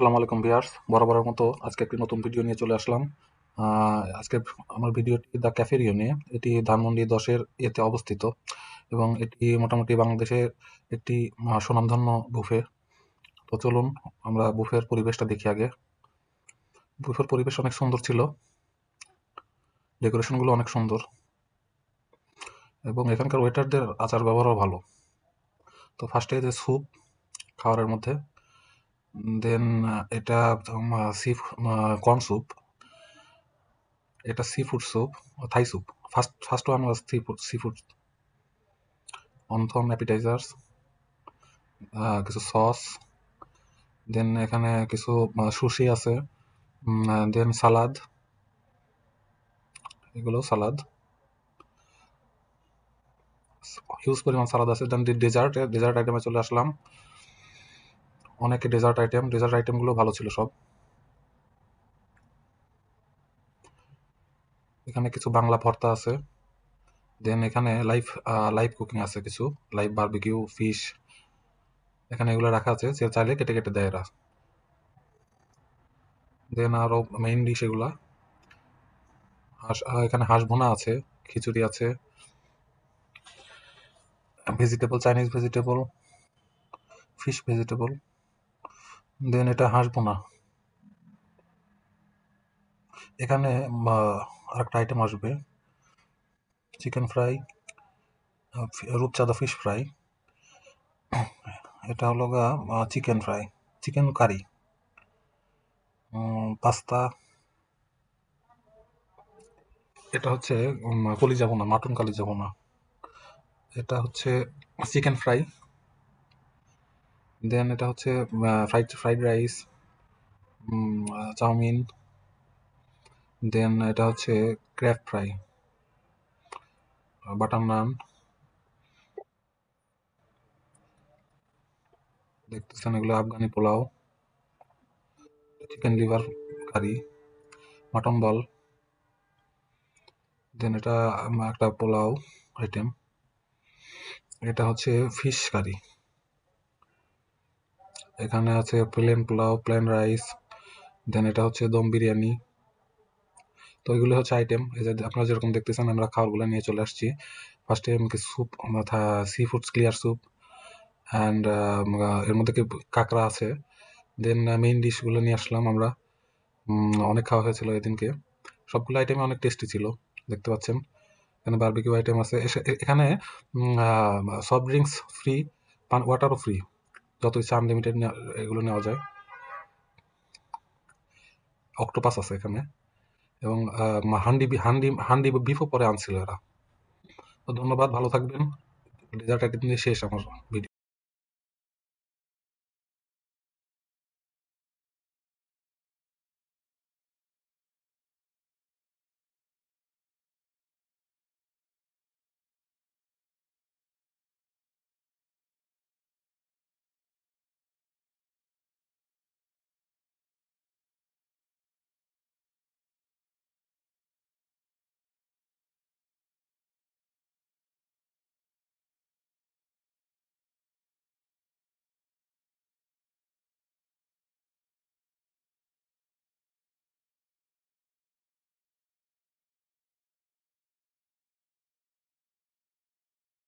আসসালামু আলাইকুম ভিউয়ার্স, বরাবরের মতো আজকে একটি নতুন ভিডিও নিয়ে চলে আসলাম। আজকে আমার ভিডিওটি দ্য ক্যাফেরিও নিয়ে। এটি ধানমন্ডি 10-এর এতে অবস্থিত এবং এটি মোটামুটি বাংলাদেশের একটি স্বনামধন্য বুফে। তো চলুন আমরা বুফের পরিবেশটা দেখি আগে। বুফের পরিবেশ অনেক সুন্দর ছিল, ডেকোরেশনগুলো অনেক সুন্দর এবং এখানকার ওয়েটারদের আচার ব্যবহারও ভালো। তো ফার্স্টে যে স্যুপ খাবারের মধ্যে, দেন এটা সি কর্ন স্যুপ, এটা seafood soup, Thai soup. First one was seafood, wonton appetizers, কিছু সস, দেন এখানে কিছু সুশি আছে, দেন সালাদ, এগুলো সালাদ, হিউজ পরিমাণ সালাদ আছে। দেন ডেজার্ট আইটেমে চলে আসলাম। অনেকে ডেজার্ট আইটেমগুলো ভালো ছিল সব। এখানে কিছু বাংলা ভর্তা আছে, দেন এখানে লাইভ কুকিং আছে, কিছু লাইভ বারবিকিউ ফিশ এখানে এগুলো রাখা আছে, যে চাইলে কেটে কেটে দেয় এরা। দেন আরো মেইন ডিশ এগুলা এখানে হাঁস ভুনা আছে, খিচুড়ি আছে, vegetable, Chinese vegetable, fish vegetable, then এটা হাঁস ভুনা। এখানে আরেকটা আইটেম আসবে, চিকেন ফ্রাই, রূপচাঁদা ফিশ ফ্রাই, এটা হলো chicken fry, chicken curry, pasta, এটা হচ্ছে কলিজা ভুনা, মাটন কালিজা ভুনা, এটা হচ্ছে চিকেন ফ্রাই, দেন এটা হচ্ছে ফ্রাইড রাইস, চাউমিন, দেন এটা হচ্ছে ক্র্যাব ফ্রাই, বাটার নান, দেখতেছেন এগুলো আফগানি পোলাও, চিকেন লিভার কারি, মাটন বল, দেন এটা একটা পোলাও আইটেম, এটা হচ্ছে ফিশ কারি, এখানে আছে প্লেন পোলাও, প্লেন রাইস, দেন এটা হচ্ছে দম বিরিয়ানি। তো এগুলো হচ্ছে আইটেম। এই যে আপনারা যেরকম দেখতেছেন আমরা খাবারগুলো নিয়ে চলে আসছি। ফার্স্টে আমাকে soup, sea foods clear soup, and এর মধ্যে কাঁকড়া আছে। দেন মেইন ডিশগুলো নিয়ে আসলাম আমরা। অনেক খাওয়া হয়েছিল এদিনকে, সবগুলো আইটেমে অনেক টেস্টি ছিল, দেখতে পাচ্ছেন। এখানে বারবিকিউ আইটেম আছে, এখানে সফট ড্রিঙ্কস ফ্রি, ওয়াটারও ফ্রি, যত ইচ্ছা আনলিমিটেড এগুলো নেওয়া যায়। অক্টোপাস আছে এখানে, এবং হান্ডি বিফও পরে আনছিল এরা। তো ধন্যবাদ, ভালো থাকবেন। ডেজার্ট আইটেম দিয়ে শেষ আমার ভিডিও।